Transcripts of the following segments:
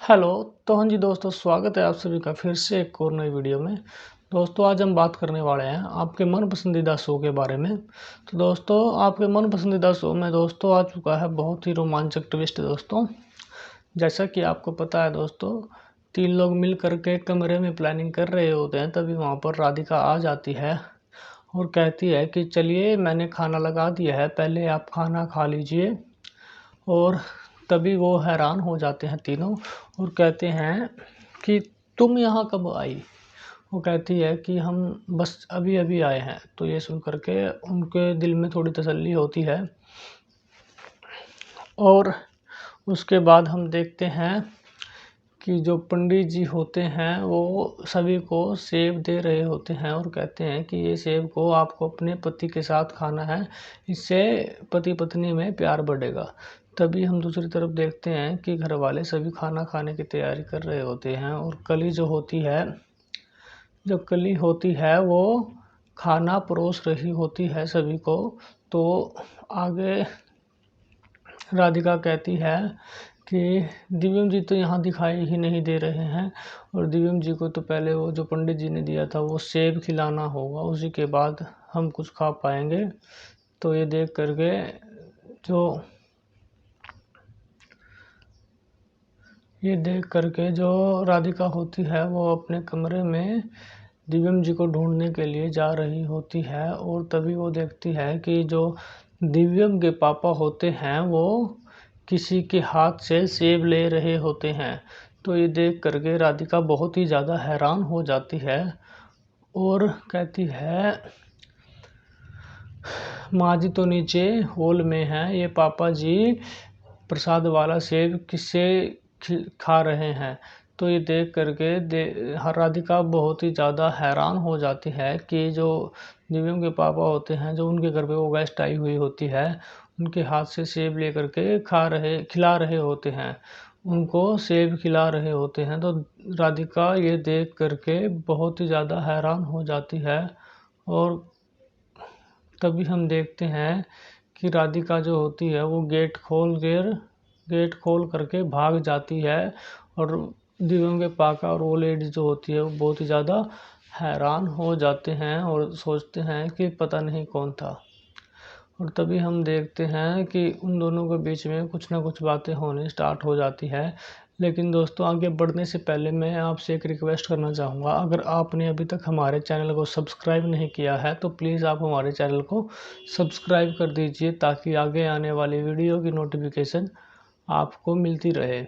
Hello. तो हाँ जी दोस्तों, स्वागत है आप सभी का फिर से एक और नई वीडियो में। दोस्तों आज हम बात करने वाले हैं आपके मन पसंदीदा शो के बारे में। तो दोस्तों आपके मन पसंदीदा शो में दोस्तों आ चुका है बहुत ही रोमांचक ट्विस्ट। दोस्तों जैसा कि आपको पता है दोस्तों, तीन लोग मिल करके कमरे में प्लानिंग कर रहे होते हैं, तभी वहाँ पर राधिका आ जाती है और कहती है कि चलिए मैंने खाना लगा दिया है, पहले आप खाना खा लीजिए। और तभी वो हैरान हो जाते हैं तीनों और कहते हैं कि तुम यहाँ कब आई। वो कहती है कि हम बस अभी अभी आए हैं। तो ये सुन करके उनके दिल में थोड़ी तसल्ली होती है। और उसके बाद हम देखते हैं कि जो पंडित जी होते हैं वो सभी को सेब दे रहे होते हैं और कहते हैं कि ये सेब को आपको अपने पति के साथ खाना है, इससे पति पत्नी में प्यार बढ़ेगा। तभी हम दूसरी तरफ देखते हैं कि घर वाले सभी खाना खाने की तैयारी कर रहे होते हैं और कली होती है वो खाना परोस रही होती है सभी को। तो आगे राधिका कहती है कि दिव्यम जी तो यहाँ दिखाई ही नहीं दे रहे हैं, और दिव्यम जी को तो पहले वो जो पंडित जी ने दिया था वो सेब खिलाना होगा, उसी के बाद हम कुछ खा पाएंगे। तो जो ये देख करके जो राधिका होती है वो अपने कमरे में दिव्यम जी को ढूंढने के लिए जा रही होती है। और तभी वो देखती है कि जो दिव्यम के पापा होते हैं वो किसी के हाथ से सेब ले रहे होते हैं। तो ये देख करके राधिका बहुत ही ज़्यादा हैरान हो जाती है और कहती है माँ जी तो नीचे हॉल में है, ये पापा जी प्रसाद वाला सेब किससे खा रहे हैं। तो ये देख करके राधिका बहुत ही ज़्यादा हैरान हो जाती है कि जो दिव्यम के पापा होते हैं, जो उनके घर पे वो गेस्ट आई हुई होती है, उनके हाथ से सेब ले करके खिला रहे होते हैं, उनको सेब खिला रहे होते हैं। तो राधिका ये देख करके बहुत ही ज़्यादा हैरान हो जाती है। और तभी हम देखते हैं कि राधिका जो होती है वो गेट खोल करके भाग जाती है। और दिव्यम के पापा और वो लेडी जो होती है वो बहुत ही ज़्यादा हैरान हो जाते हैं और सोचते हैं कि पता नहीं कौन था। और तभी हम देखते हैं कि उन दोनों के बीच में कुछ ना कुछ बातें होने स्टार्ट हो जाती है। लेकिन दोस्तों आगे बढ़ने से पहले मैं आपसे एक रिक्वेस्ट करना चाहूँगा, अगर आपने अभी तक हमारे चैनल को सब्सक्राइब नहीं किया है तो प्लीज़ आप हमारे चैनल को सब्सक्राइब कर दीजिए, ताकि आगे आने वाली वीडियो की नोटिफिकेशन आपको मिलती रहे।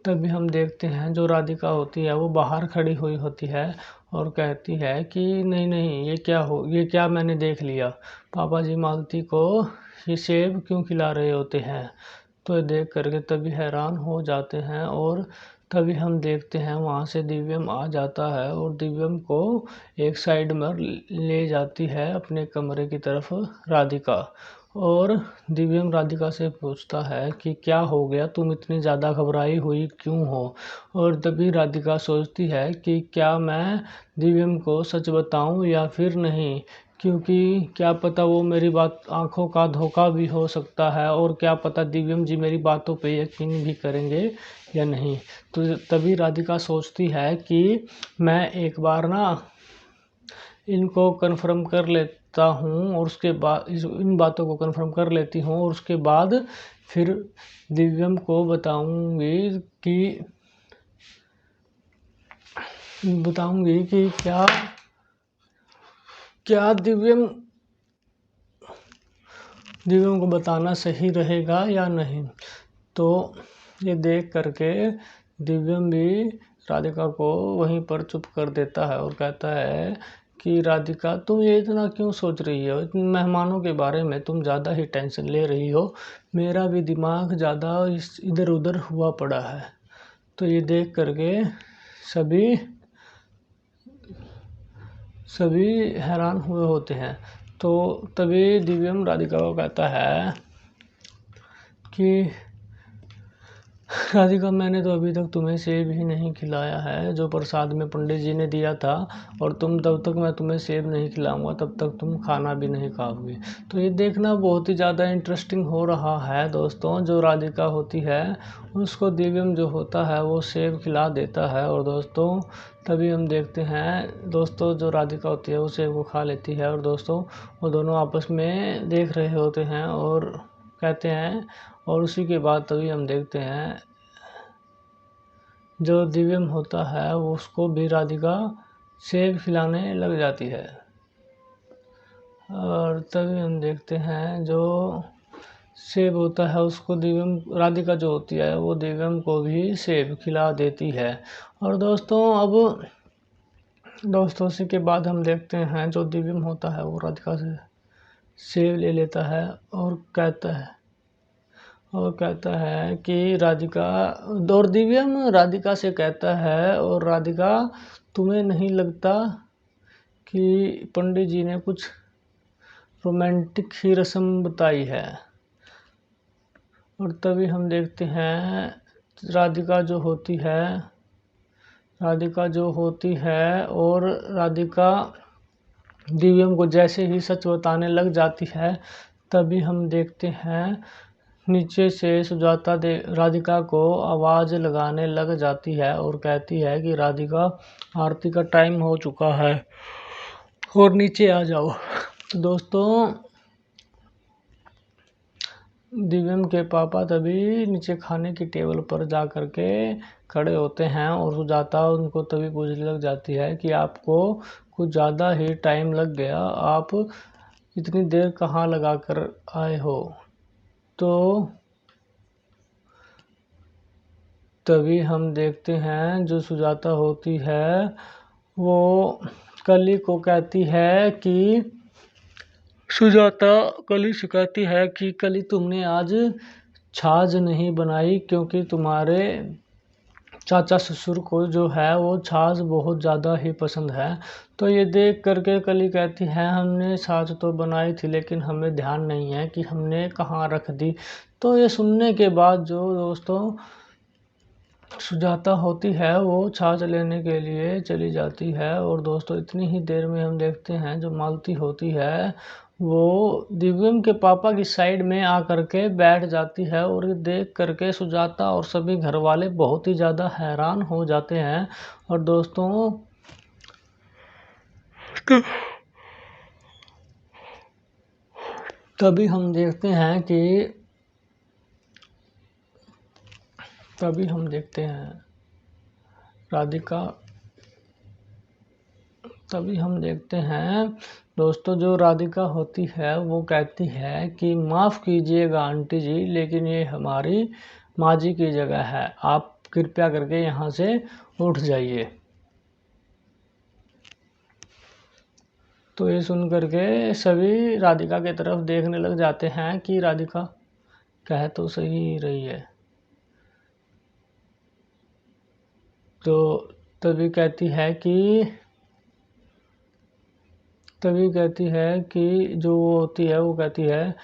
तभी हम देखते हैं जो राधिका होती है वो बाहर खड़ी हुई होती है और कहती है कि नहीं नहीं, ये क्या मैंने देख लिया, पापा जी मालती को ये सेब क्यों खिला रहे होते हैं। तो ये देख करके तभी हैरान हो जाते हैं। और तभी हम देखते हैं वहाँ से दिव्यम आ जाता है और दिव्यम को एक साइड में ले जाती है अपने कमरे की तरफ राधिका। और दिव्यम राधिका से पूछता है कि क्या हो गया, तुम इतनी ज़्यादा घबराई हुई क्यों हो। और तभी राधिका सोचती है कि क्या मैं दिव्यम को सच बताऊं या फिर नहीं, क्योंकि क्या पता वो मेरी बात आंखों का धोखा भी हो सकता है, और क्या पता दिव्यम जी मेरी बातों पे यकीन भी करेंगे या नहीं। तो तभी राधिका सोचती है कि मैं एक बार ना इनको कन्फर्म कर लेता हूँ और उसके बाद इन बातों को कन्फर्म कर लेती हूँ, और उसके बाद फिर दिव्यम को बताऊंगी कि क्या क्या दिव्यम को बताना सही रहेगा या नहीं। तो ये देख करके दिव्यम भी राधिका को वहीं पर चुप कर देता है और कहता है कि राधिका तुम ये इतना क्यों सोच रही हो, मेहमानों के बारे में तुम ज़्यादा ही टेंशन ले रही हो, मेरा भी दिमाग ज़्यादा इधर उधर हुआ पड़ा है। तो ये देख करके सभी सभी हैरान हुए होते हैं। तो तभी दिव्यम राधिका को कहता है कि राधिका, मैंने तो अभी तक तुम्हें सेब ही नहीं खिलाया है जो प्रसाद में पंडित जी ने दिया था, और तुम तब तक मैं तुम्हें सेब नहीं खिलाऊंगा तब तक तुम खाना भी नहीं खाओगे। तो ये देखना बहुत ही ज़्यादा इंटरेस्टिंग हो रहा है दोस्तों। जो राधिका होती है उसको दिव्यम जो होता है वो सेब खिला देता है, और दोस्तों तभी हम देखते हैं दोस्तों जो राधिका होती है वो सेब को खा लेती है, और दोस्तों वो दोनों आपस में देख रहे होते हैं और कहते हैं, और उसी के बाद तभी हम देखते हैं जो दिव्यम होता है वो उसको भी राधिका सेब खिलाने लग जाती है। और तभी हम देखते हैं जो सेब होता है उसको दिव्यम, राधिका जो होती है वो दिव्यम को भी सेब खिला देती है। और दोस्तों अब दोस्तों उसी के बाद हम देखते हैं जो दिव्यम होता है वो राधिका से सेब ले लेता है और कहता है कि राधिका, और दिव्यम राधिका से कहता है, और राधिका तुम्हें नहीं लगता कि पंडित जी ने कुछ रोमांटिक ही रस्म बताई है। और तभी हम देखते हैं राधिका जो होती है और राधिका दिव्यम को जैसे ही सच बताने लग जाती है, तभी हम देखते हैं नीचे से सुजाता राधिका को आवाज़ लगाने लग जाती है और कहती है कि राधिका, आरती का टाइम हो चुका है और नीचे आ जाओ। तो दोस्तों दिव्यम के पापा तभी नीचे खाने की टेबल पर जा कर के खड़े होते हैं, और सुजाता उनको तभी पूछने लग जाती है कि आपको कुछ ज़्यादा ही टाइम लग गया, आप इतनी देर कहाँ लगा कर आए हो। तो तभी हम देखते हैं जो सुजाता होती है वो कली को कहती है कि सुजाता कली से कहती है कि कली तुमने आज छाछ नहीं बनाई क्योंकि तुम्हारे चाचा ससुर को जो है वो छाछ बहुत ज़्यादा ही पसंद है। तो ये देख करके कली कहती है हमने छाछ तो बनाई थी लेकिन हमें ध्यान नहीं है कि हमने कहाँ रख दी। तो ये सुनने के बाद जो दोस्तों सुजाता होती है वो छाछ लेने के लिए चली जाती है, और दोस्तों इतनी ही देर में हम देखते हैं जो मालती होती है वो दिव्यम के पापा की साइड में आकर के बैठ जाती है, और ये देख करके सुजाता और सभी घर वाले बहुत ही ज़्यादा हैरान हो जाते हैं। और दोस्तों तभी हम देखते हैं राधिका, तभी हम देखते हैं दोस्तों जो राधिका होती है वो कहती है कि माफ़ कीजिएगा आंटी जी, लेकिन ये हमारी माँ जी की जगह है, आप कृपया करके यहाँ से उठ जाइए। तो ये सुन करके सभी राधिका की तरफ देखने लग जाते हैं कि राधिका कह तो सही रही है। तो तभी कहती है कि जो वो होती है वो कहती है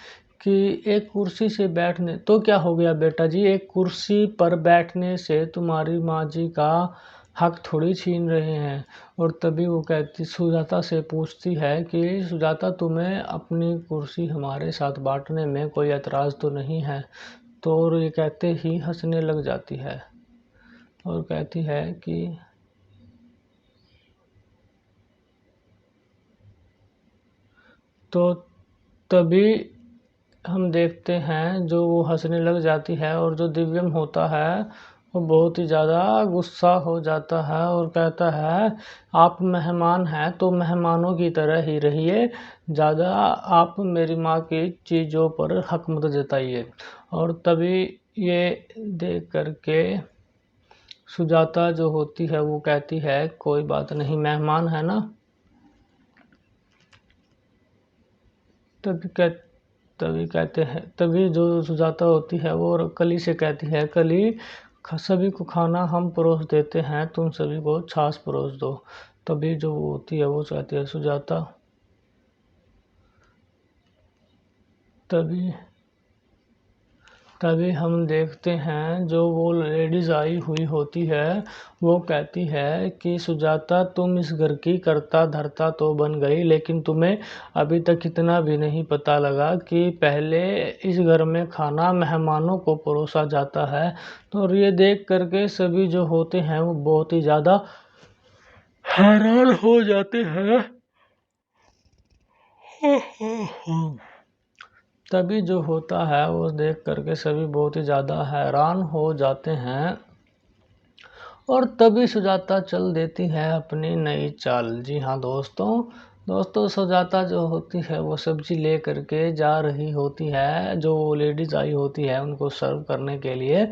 कि एक कुर्सी से बैठने तो क्या हो गया बेटा जी, एक कुर्सी पर बैठने से तुम्हारी माँ जी का हक थोड़ी छीन रहे हैं। और तभी वो कहती सुजाता से पूछती है कि सुजाता तुम्हें अपनी कुर्सी हमारे साथ बांटने में कोई एतराज़ तो नहीं है। तो और ये कहते ही हंसने लग जाती है और कहती है कि तो तभी हम देखते हैं जो वो हंसने लग जाती है, और जो दिव्यम होता है वो बहुत ही ज़्यादा गुस्सा हो जाता है और कहता है आप मेहमान हैं तो मेहमानों की तरह ही रहिए, ज़्यादा आप मेरी माँ की चीज़ों पर हक मत जताइए। और तभी ये देख करके सुजाता जो होती है वो कहती है कोई बात नहीं, मेहमान है ना। तभी कह तभी कहते हैं तभी जो सुजाता होती है वो कली से कहती है कली सभी को खाना हम परोस देते हैं, तुम सभी को छाछ परोस दो। तभी जो वो होती है वो कहती है सुजाता, तभी तभी हम देखते हैं जो वो लेडीज आई हुई होती है वो कहती है कि सुजाता, तुम इस घर की कर्ता धर्ता तो बन गई, लेकिन तुम्हें अभी तक इतना भी नहीं पता लगा कि पहले इस घर में खाना मेहमानों को परोसा जाता है। तो ये देख करके सभी जो होते हैं वो बहुत ही ज़्यादा हैरान हो जाते हैं। तभी जो होता है वो देख करके सभी बहुत ही ज़्यादा हैरान हो जाते हैं और तभी सुजाता चल देती है अपनी नई चाल। जी हाँ दोस्तों सुजाता जो होती है वो सब्जी ले करके जा रही होती है, जो लेडीज आई होती है उनको सर्व करने के लिए।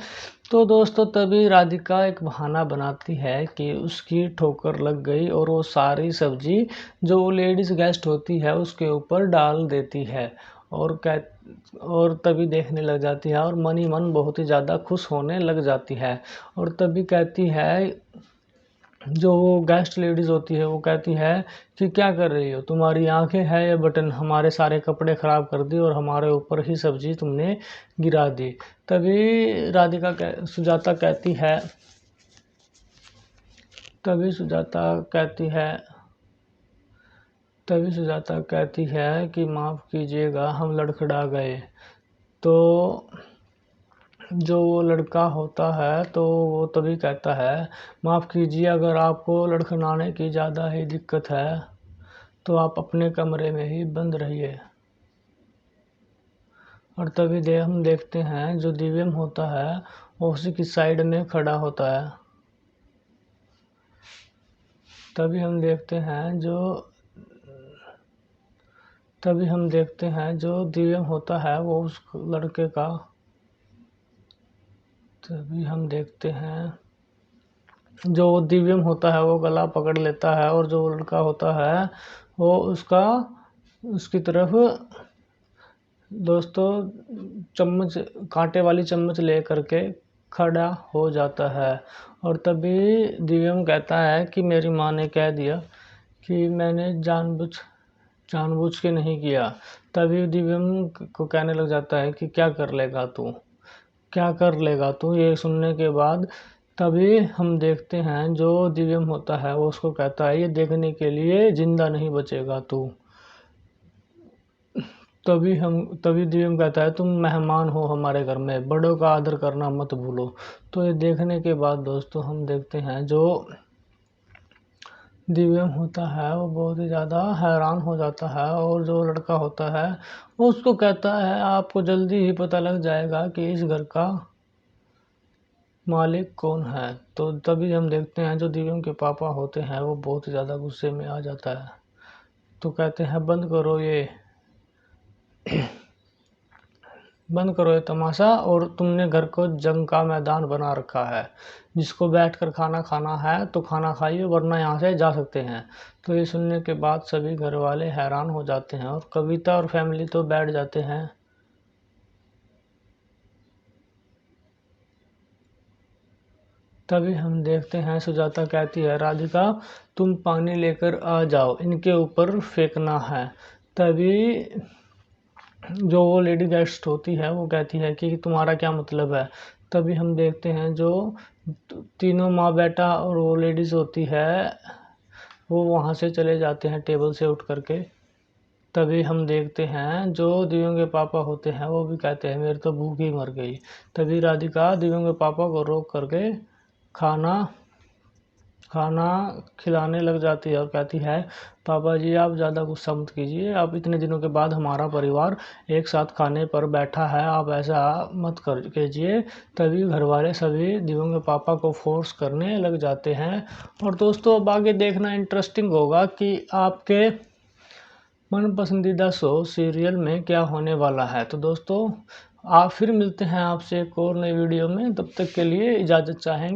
तो दोस्तों तभी राधिका एक बहाना बनाती है कि उसकी ठोकर लग गई और वो सारी सब्जी जो लेडीज गेस्ट होती है उसके ऊपर डाल देती है और तभी देखने लग जाती है और मन ही मन बहुत ही ज़्यादा खुश होने लग जाती है। और तभी कहती है, जो वो गेस्ट लेडीज़ होती है वो कहती है कि क्या कर रही हो, तुम्हारी आंखें हैं या बटन, हमारे सारे कपड़े ख़राब कर दी और हमारे ऊपर ही सब्जी तुमने गिरा दी। तभी सुजाता कहती है तभी सुजाता कहती है कि माफ़ कीजिएगा, हम लड़खड़ा गए। तो जो वो लड़का होता है तो वो तभी कहता है, माफ़ कीजिए, अगर आपको लड़खड़ाने की ज़्यादा ही दिक्कत है तो आप अपने कमरे में ही बंद रहिए। और तभी हम देखते हैं जो दिव्यम होता है वो उसी की साइड में खड़ा होता है। तभी हम देखते हैं जो दिव्यम होता है वो उस लड़के का तभी हम देखते हैं जो दिव्यम होता है वो गला पकड़ लेता है और जो लड़का होता है वो उसकी तरफ दोस्तों चम्मच, कांटे वाली चम्मच ले करके खड़ा हो जाता है। और तभी दिव्यम कहता है कि मेरी माँ ने कह दिया कि मैंने जानबूझ के नहीं किया। तभी दिव्यम को कहने लग जाता है कि क्या कर लेगा तू। ये सुनने के बाद तभी हम देखते हैं जो दिव्यम होता है वो उसको कहता है, ये देखने के लिए जिंदा नहीं बचेगा तू। तभी दिव्यम कहता है, तुम मेहमान हो हमारे घर में, बड़ों का आदर करना मत भूलो। तो ये देखने के बाद दोस्तों हम देखते हैं जो दिव्यम होता है वो बहुत ही ज़्यादा हैरान हो जाता है और जो लड़का होता है वो उसको कहता है, आपको जल्दी ही पता लग जाएगा कि इस घर का मालिक कौन है। तो तभी हम देखते हैं जो दिव्यम के पापा होते हैं वो बहुत ही ज़्यादा गुस्से में आ जाता है। तो कहते हैं, बंद करो ये तमाशा, और तुमने घर को जंग का मैदान बना रखा है, जिसको बैठकर खाना खाना है तो खाना खाइए, वरना यहाँ से जा सकते हैं। तो ये सुनने के बाद सभी घर वाले हैरान हो जाते हैं और कविता और फैमिली तो बैठ जाते हैं। तभी हम देखते हैं सुजाता कहती है, राधिका तुम पानी लेकर आ जाओ, इनके ऊपर फेंकना है। तभी जो वो लेडी गेस्ट होती है वो कहती है कि तुम्हारा क्या मतलब है। तभी हम देखते हैं जो तीनों माँ बेटा और वो लेडीज़ होती है वो वहाँ से चले जाते हैं टेबल से उठ करके। तभी हम देखते हैं जो दिव्यों के पापा होते हैं वो भी कहते हैं, मेरी तो भूख ही मर गई। तभी राधिका दिव्यों के पापा को रोक करके खाना खिलाने लग जाती है और कहती है, पापा जी आप ज़्यादा गुस्सा मत कीजिए, आप इतने दिनों के बाद हमारा परिवार एक साथ खाने पर बैठा है, आप ऐसा मत कर कीजिए। तभी घर वाले सभी दिव्यों के पापा को फोर्स करने लग जाते हैं। और दोस्तों अब आगे देखना इंटरेस्टिंग होगा कि आपके मन पसंदीदा शो सीरियल में क्या होने वाला है। तो दोस्तों आप फिर मिलते हैं आपसे एक और नई वीडियो में, तब तक के लिए इजाज़त चाहेंगे।